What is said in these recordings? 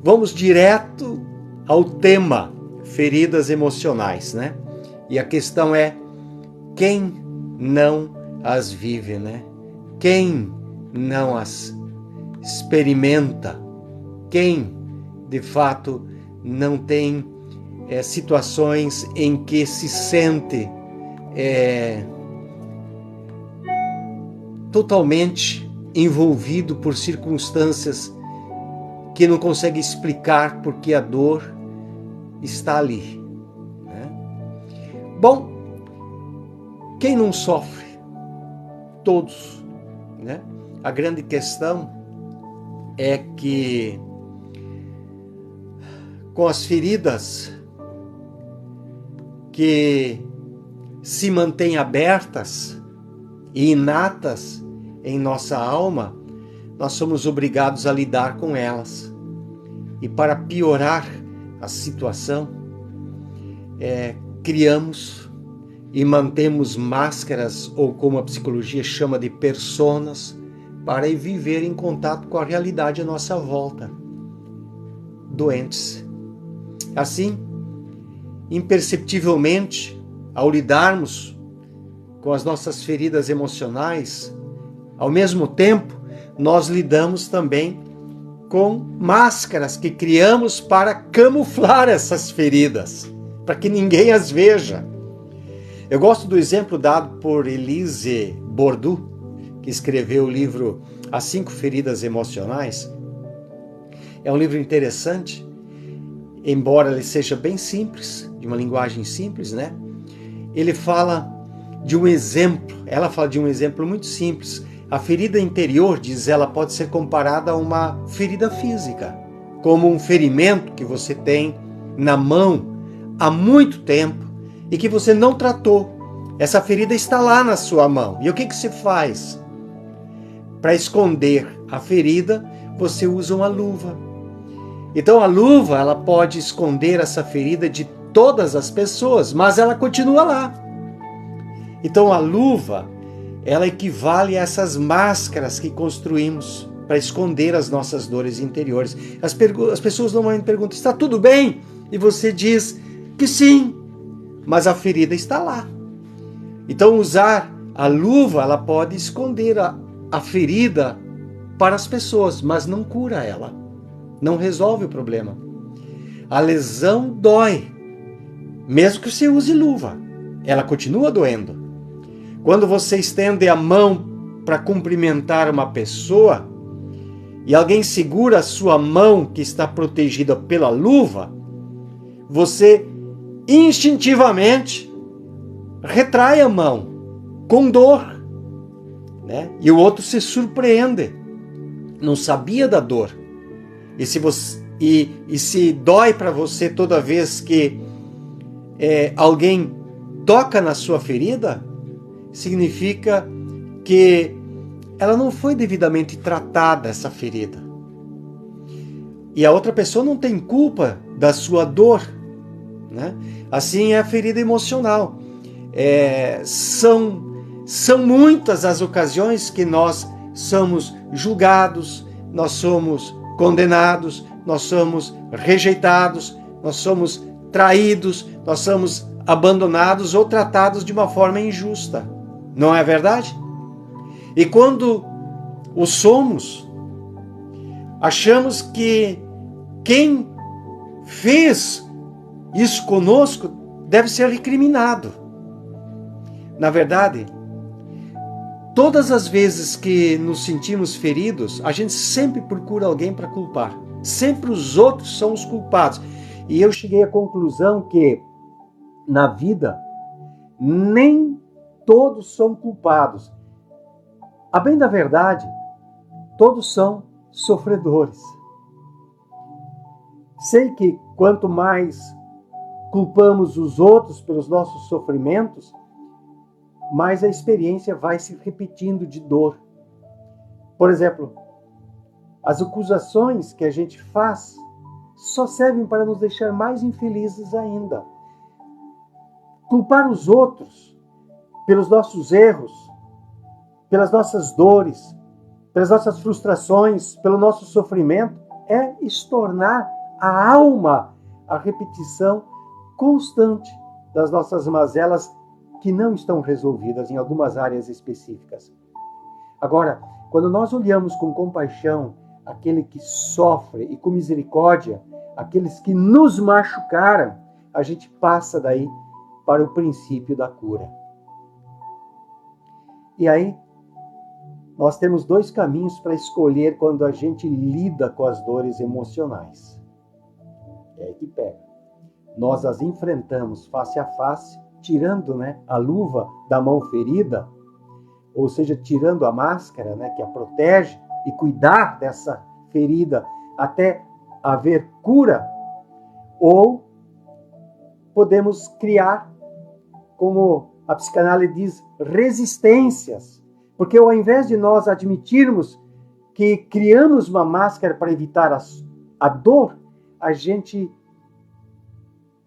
Vamos direto ao tema, feridas emocionais, né? E a questão é, quem não as vive, né? Quem não as experimenta? Quem, de fato, não tem situações em que se sente totalmente envolvido por circunstâncias que não consegue explicar porque a dor está ali, né? Bom, quem não sofre? Todos, né? A grande questão é que com as feridas que se mantêm abertas e inatas em nossa alma, nós somos obrigados a lidar com elas. E para piorar a situação, criamos e mantemos máscaras, ou como a psicologia chama de personas, para viver em contato com a realidade à nossa volta. Doentes. Assim, imperceptivelmente, ao lidarmos com as nossas feridas emocionais, ao mesmo tempo, nós lidamos também com máscaras que criamos para camuflar essas feridas, para que ninguém as veja. Eu gosto do exemplo dado por Elise Bourdieu, que escreveu o livro As 5 Feridas Emocionais. É um livro interessante, embora ele seja bem simples, de uma linguagem simples, né? Ele fala de um exemplo, ela fala de um exemplo muito simples. A ferida interior, diz ela, pode ser comparada a uma ferida física, como um ferimento que você tem na mão há muito tempo e que você não tratou. Essa ferida está lá na sua mão. E o que se faz? Para esconder a ferida, você usa uma luva. Então a luva, ela pode esconder essa ferida de todas as pessoas, mas ela continua lá. Então a luva, ela equivale a essas máscaras que construímos para esconder as nossas dores interiores. As pessoas normalmente perguntam, está tudo bem? E você diz que sim, mas a ferida está lá. Então usar a luva, ela pode esconder a ferida para as pessoas, mas não cura ela, não resolve o problema. A lesão dói, mesmo que você use luva, ela continua doendo. Quando você estende a mão para cumprimentar uma pessoa e alguém segura a sua mão que está protegida pela luva, você instintivamente retrai a mão com dor, né? E o outro se surpreende, não sabia da dor. E se dói para você toda vez que alguém toca na sua ferida, significa que ela não foi devidamente tratada, essa ferida. E a outra pessoa não tem culpa da sua dor, né? Assim é a ferida emocional. São muitas as ocasiões que nós somos julgados, nós somos condenados, nós somos rejeitados, nós somos traídos, nós somos abandonados ou tratados de uma forma injusta. Não é verdade? E quando o somos, achamos que quem fez isso conosco deve ser recriminado. Na verdade, todas as vezes que nos sentimos feridos, a gente sempre procura alguém para culpar. Sempre os outros são os culpados. E eu cheguei à conclusão que, na vida, nem todos são culpados. A bem da verdade, todos são sofredores. Sei que quanto mais culpamos os outros pelos nossos sofrimentos, mais a experiência vai se repetindo de dor. Por exemplo, as acusações que a gente faz só servem para nos deixar mais infelizes ainda. Culpar os outros pelos nossos erros, pelas nossas dores, pelas nossas frustrações, pelo nosso sofrimento, é estornar a alma a repetição constante das nossas mazelas que não estão resolvidas em algumas áreas específicas. Agora, quando nós olhamos com compaixão aquele que sofre e com misericórdia aqueles que nos machucaram, a gente passa daí para o princípio da cura. E aí, nós temos dois caminhos para escolher quando a gente lida com as dores emocionais. É aí que pega. Nós as enfrentamos face a face, tirando, a luva da mão ferida, ou seja, tirando a máscara, que a protege, e cuidar dessa ferida até haver cura, ou podemos criar, como a psicanálise diz, resistências, porque ao invés de nós admitirmos que criamos uma máscara para evitar a dor, a gente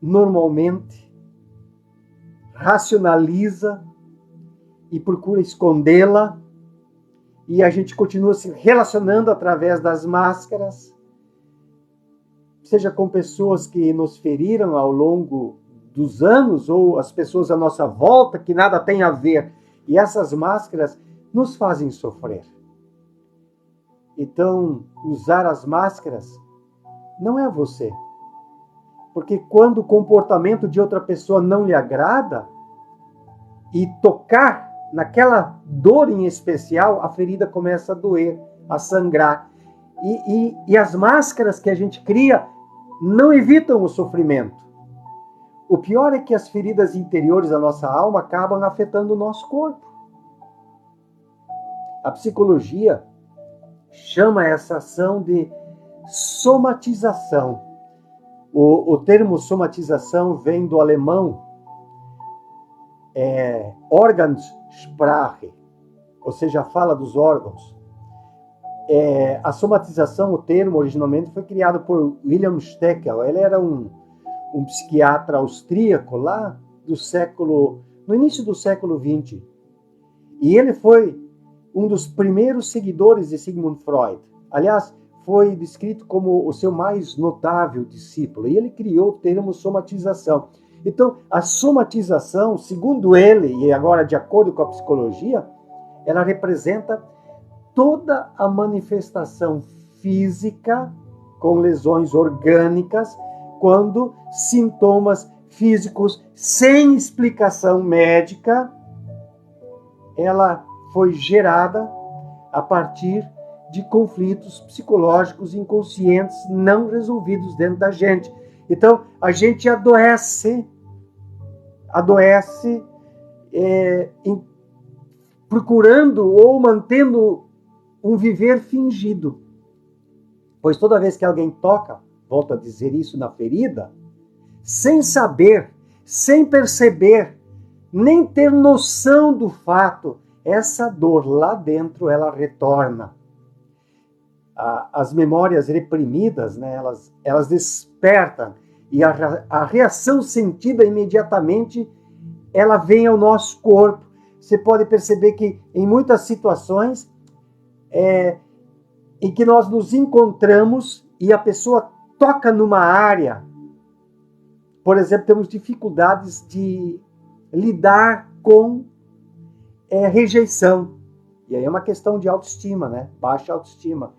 normalmente racionaliza e procura escondê-la, e a gente continua se relacionando através das máscaras, seja com pessoas que nos feriram ao longo dos anos, ou as pessoas à nossa volta que nada tem a ver. E essas máscaras nos fazem sofrer. Então, usar as máscaras não é você. Porque quando o comportamento de outra pessoa não lhe agrada, e tocar naquela dor em especial, a ferida começa a doer, a sangrar. E as máscaras que a gente cria não evitam o sofrimento. O pior é que as feridas interiores da nossa alma acabam afetando o nosso corpo. A psicologia chama essa ação de somatização. O termo somatização vem do alemão Organssprache, ou seja, a fala dos órgãos. A somatização, o termo originalmente foi criado por William Steckel. Ele era um psiquiatra austríaco lá no início do século XX. E ele foi um dos primeiros seguidores de Sigmund Freud. Aliás, foi descrito como o seu mais notável discípulo. E ele criou o termo somatização. Então, a somatização, segundo ele, e agora de acordo com a psicologia, ela representa toda a manifestação física com lesões orgânicas, quando sintomas físicos sem explicação médica, ela foi gerada a partir de conflitos psicológicos inconscientes não resolvidos dentro da gente. Então, a gente adoece procurando ou mantendo um viver fingido. Pois toda vez que alguém toca, volto a dizer isso, na ferida, sem saber, sem perceber, nem ter noção do fato, essa dor lá dentro, ela retorna. As memórias reprimidas, elas despertam, e a reação sentida imediatamente, ela vem ao nosso corpo. Você pode perceber que em muitas situações em que nós nos encontramos e a pessoa toca numa área, por exemplo, temos dificuldades de lidar com rejeição. E aí é uma questão de autoestima, baixa autoestima.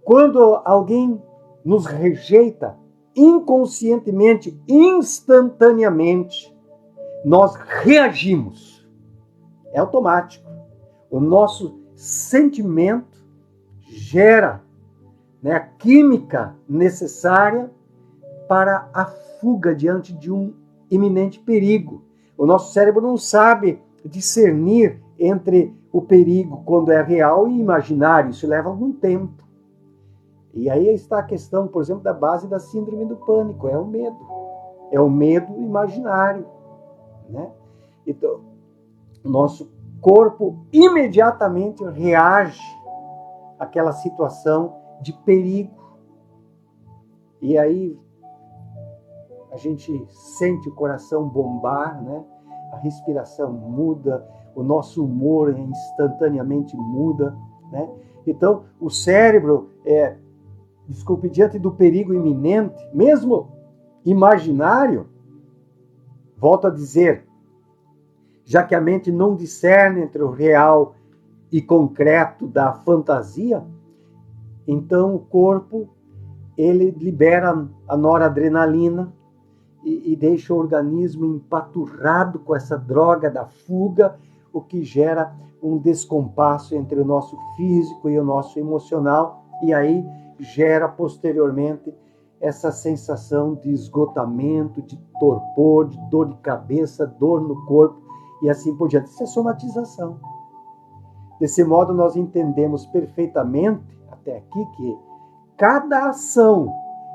Quando alguém nos rejeita, inconscientemente, instantaneamente, nós reagimos. É automático. O nosso sentimento gera a química necessária para a fuga diante de um iminente perigo. O nosso cérebro não sabe discernir entre o perigo quando é real e imaginário. Isso leva algum tempo. E aí está a questão, por exemplo, da base da síndrome do pânico. É o medo. É o medo imaginário. Então, o nosso corpo imediatamente reage àquela situação de perigo. E aí a gente sente o coração bombar, a respiração muda, o nosso humor instantaneamente muda, Então, o cérebro, diante do perigo iminente, mesmo imaginário, volto a dizer, já que a mente não discerne entre o real e concreto da fantasia, então o corpo ele libera a noradrenalina e deixa o organismo empaturrado com essa droga da fuga, o que gera um descompasso entre o nosso físico e o nosso emocional, e aí gera posteriormente essa sensação de esgotamento, de torpor, de dor de cabeça, dor no corpo e assim por diante. Isso é somatização. Desse modo, nós entendemos perfeitamente, até aqui, que cada ação,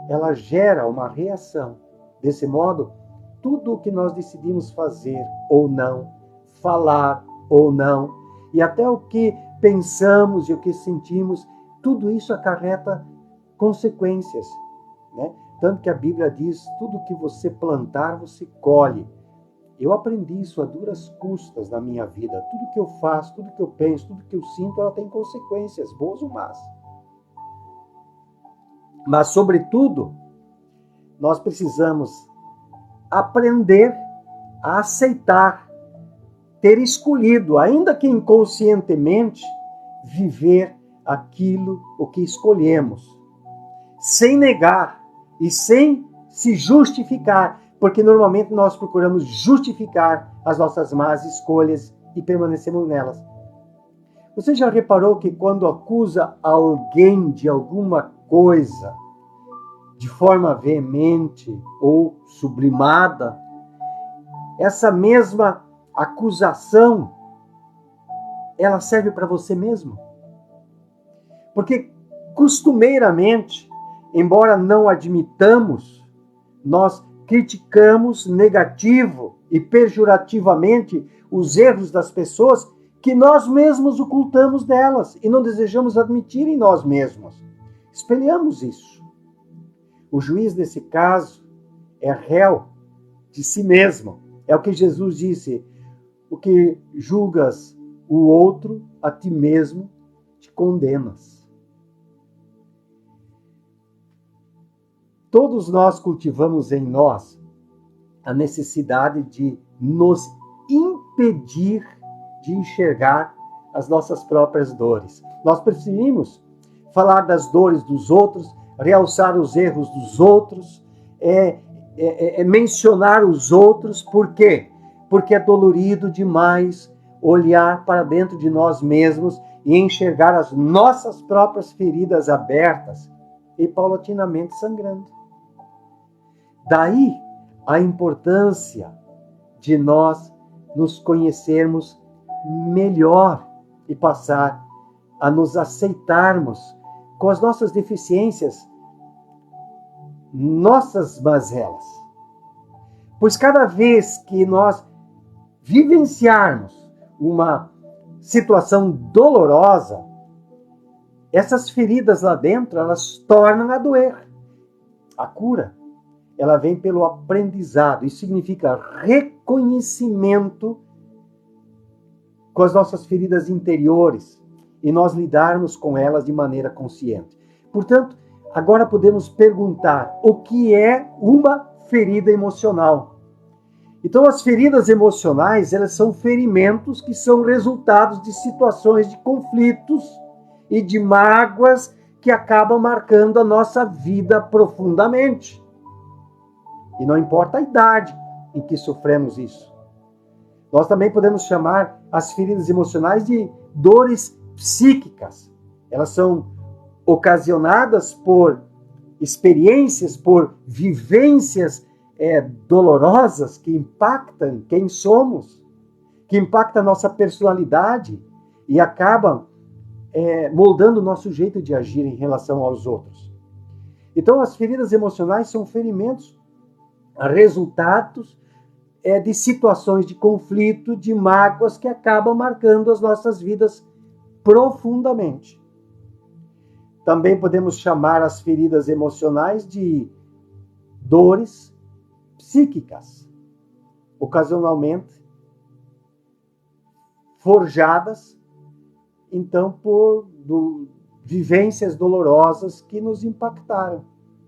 ela gera uma reação. Desse modo, tudo o que nós decidimos fazer ou não, falar ou não, e até o que pensamos e o que sentimos, tudo isso acarreta consequências, né? Tanto que a Bíblia diz, tudo que você plantar, você colhe. Eu aprendi isso a duras custas na minha vida. Tudo que eu faço, tudo que eu penso, tudo que eu sinto, ela tem consequências, boas ou más. Mas, sobretudo, nós precisamos aprender a aceitar, ter escolhido, ainda que inconscientemente, viver aquilo o que escolhemos, sem negar e sem se justificar, porque normalmente nós procuramos justificar as nossas más escolhas e permanecemos nelas. Você já reparou que quando acusa alguém de alguma coisa de forma veemente ou sublimada, essa mesma acusação ela serve para você mesmo? Porque costumeiramente, embora não admitamos, nós criticamos negativo e pejorativamente os erros das pessoas que nós mesmos ocultamos delas e não desejamos admitir em nós mesmos. Espelhamos isso. O juiz, nesse caso, é réu de si mesmo. É o que Jesus disse: o que julgas o outro, a ti mesmo te condenas. Todos nós cultivamos em nós a necessidade de nos impedir de enxergar as nossas próprias dores. Nós preferimos falar das dores dos outros, realçar os erros dos outros, mencionar os outros. Por quê? Porque é dolorido demais olhar para dentro de nós mesmos e enxergar as nossas próprias feridas abertas e paulatinamente sangrando. Daí a importância de nós nos conhecermos melhor e passar a nos aceitarmos com as nossas deficiências, nossas mazelas. Pois cada vez que nós vivenciarmos uma situação dolorosa, essas feridas lá dentro, elas tornam a doer. A cura, ela vem pelo aprendizado. Isso significa reconhecimento com as nossas feridas interiores e nós lidarmos com elas de maneira consciente. Portanto, agora podemos perguntar o que é uma ferida emocional. Então, as feridas emocionais, elas são ferimentos que são resultados de situações de conflitos e de mágoas que acabam marcando a nossa vida profundamente. E não importa a idade em que sofremos isso. Nós também podemos chamar as feridas emocionais de dores psíquicas. Elas são ocasionadas por experiências, por vivências dolorosas que impactam quem somos, que impactam a nossa personalidade e acabam moldando o nosso jeito de agir em relação aos outros. Então, as feridas emocionais são ferimentos, resultados de situações de conflito, de mágoas que acabam marcando as nossas vidas profundamente. Também podemos chamar as feridas emocionais de dores psíquicas, ocasionalmente forjadas, então, vivências dolorosas que nos impactaram,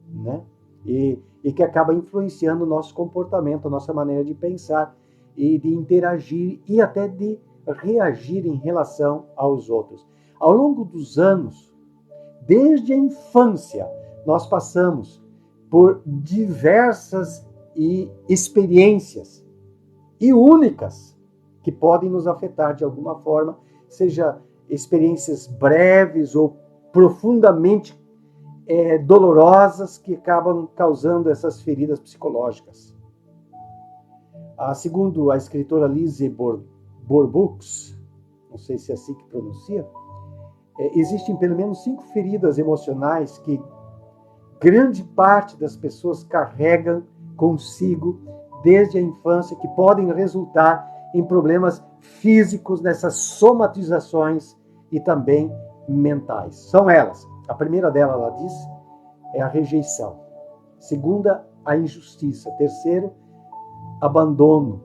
né? E que acaba influenciando o nosso comportamento, a nossa maneira de pensar e de interagir e até de reagir em relação aos outros. Ao longo dos anos, desde a infância, nós passamos por diversas experiências e únicas que podem nos afetar de alguma forma, seja experiências breves ou profundamente dolorosas que acabam causando essas feridas psicológicas. Segundo a escritora Lise Bourbeuf, não sei se é assim que pronuncia, existem pelo menos 5 feridas emocionais que grande parte das pessoas carregam consigo desde a infância, que podem resultar em problemas físicos nessas somatizações e também mentais. São elas. A primeira dela, ela diz, é a rejeição. Segunda, a injustiça. Terceiro, abandono.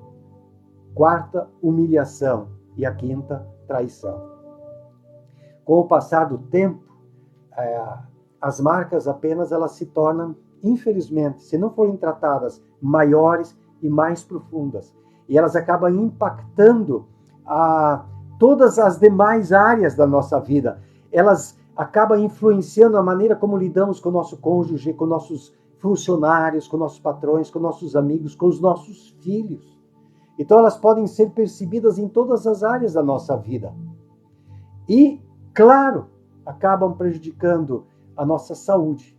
Quarta, humilhação. E a quinta, traição. Com o passar do tempo, as marcas apenas elas se tornam, infelizmente, se não forem tratadas, maiores e mais profundas. E elas acabam impactando todas as demais áreas da nossa vida. Elas acabam influenciando a maneira como lidamos com o nosso cônjuge, com nossos funcionários, com nossos patrões, com nossos amigos, com os nossos filhos. Então elas podem ser percebidas em todas as áreas da nossa vida. E, claro, acabam prejudicando a nossa saúde,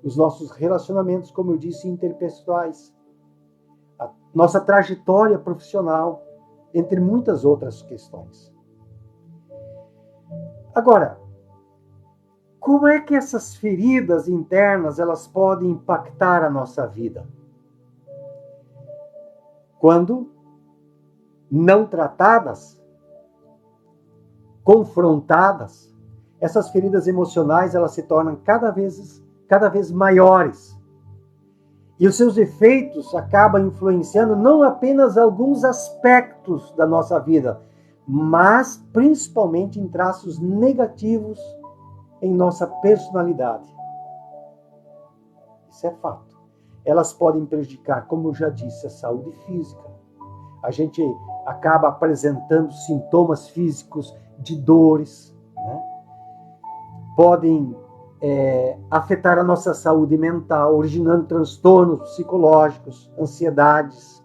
os nossos relacionamentos, como eu disse, interpessoais, a nossa trajetória profissional, entre muitas outras questões. Agora, como é que essas feridas internas elas podem impactar a nossa vida? Quando não tratadas, confrontadas, essas feridas emocionais elas se tornam cada vez maiores. E os seus efeitos acabam influenciando não apenas alguns aspectos da nossa vida, mas principalmente em traços negativos em nossa personalidade. Isso é fato. Elas podem prejudicar, como eu já disse, a saúde física. A gente acaba apresentando sintomas físicos de dores, né? Podem afetar a nossa saúde mental, originando transtornos psicológicos, ansiedades,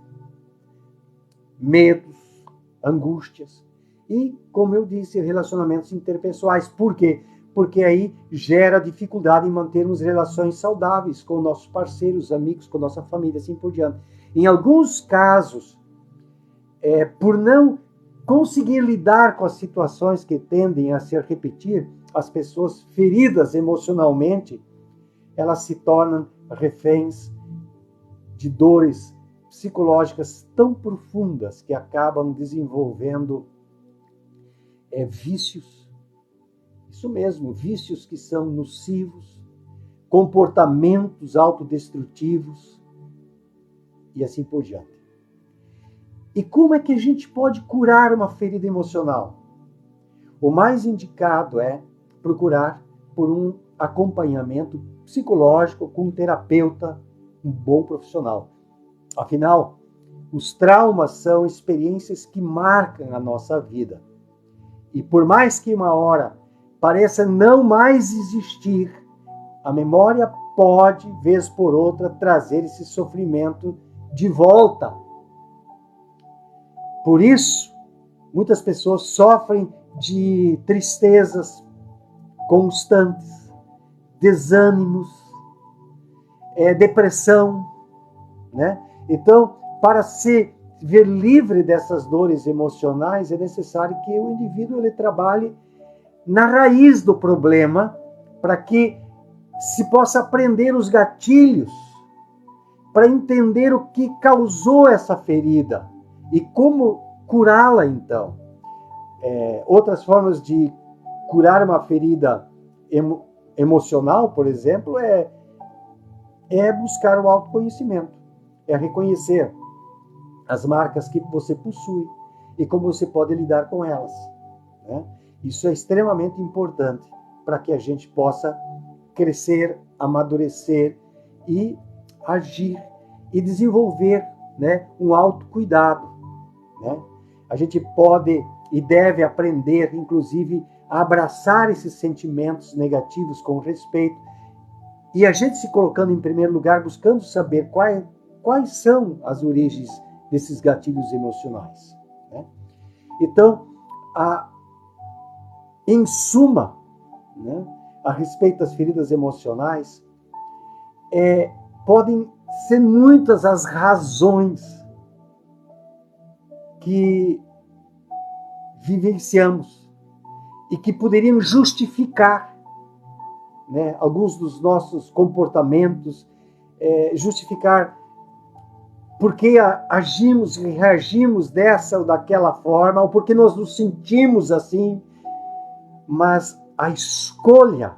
medos, angústias e, como eu disse, relacionamentos interpessoais. Por quê? Porque aí gera dificuldade em mantermos relações saudáveis com nossos parceiros, amigos, com nossa família, assim por diante. Em alguns casos, por não conseguir lidar com as situações que tendem a se repetir, as pessoas feridas emocionalmente, elas se tornam reféns de dores psicológicas tão profundas que acabam desenvolvendo vícios. Isso mesmo, vícios que são nocivos, comportamentos autodestrutivos e assim por diante. E como é que a gente pode curar uma ferida emocional? O mais indicado é procurar por um acompanhamento psicológico com um terapeuta, um bom profissional. Afinal, os traumas são experiências que marcam a nossa vida. E por mais que uma hora pareça não mais existir, a memória pode, vez por outra, trazer esse sofrimento de volta. Por isso, muitas pessoas sofrem de tristezas constantes, desânimos, depressão, né? Então, para se ver livre dessas dores emocionais, é necessário que o indivíduo ele trabalhe na raiz do problema, para que se possa aprender os gatilhos, para entender o que causou essa ferida e como curá-la, então. Outras formas de curar uma ferida emocional, por exemplo, é buscar o autoconhecimento, é reconhecer as marcas que você possui e como você pode lidar com elas, né? Isso é extremamente importante para que a gente possa crescer, amadurecer e agir e desenvolver, né, um autocuidado, né? A gente pode e deve aprender, inclusive, a abraçar esses sentimentos negativos com respeito e a gente se colocando em primeiro lugar, buscando saber quais são as origens desses gatilhos emocionais, né? Então, em suma, né, a respeito das feridas emocionais, podem ser muitas as razões que vivenciamos e que poderiam justificar, né, alguns dos nossos comportamentos, justificar por que agimos e reagimos dessa ou daquela forma, ou porque nós nos sentimos assim, mas a escolha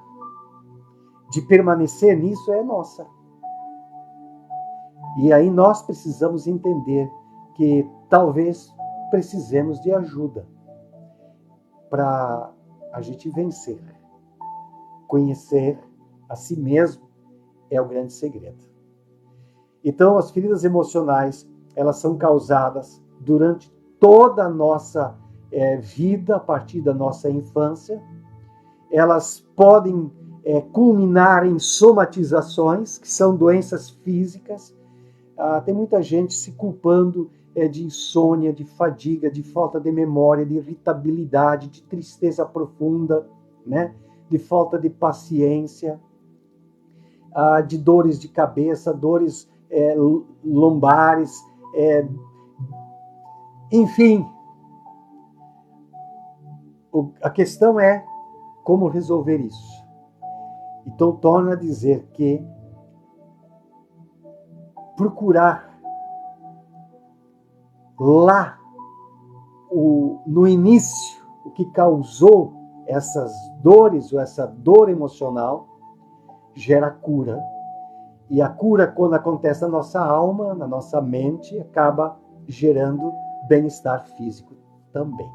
de permanecer nisso é nossa. E aí nós precisamos entender que talvez precisemos de ajuda para a gente vencer. Conhecer a si mesmo é o grande segredo. Então, as feridas emocionais, elas são causadas durante toda a nossa vida, a partir da nossa infância. Elas podem culminar em somatizações, que são doenças físicas. Tem muita gente se culpando de insônia, de fadiga, de falta de memória, de irritabilidade, de tristeza profunda, né? De falta de paciência, de dores de cabeça, dores lombares, enfim. A questão é como resolver isso. Então, torna a dizer que procurar lá, no início, o que causou essas dores ou essa dor emocional, gera cura. E a cura, quando acontece na nossa alma, na nossa mente, acaba gerando bem-estar físico também.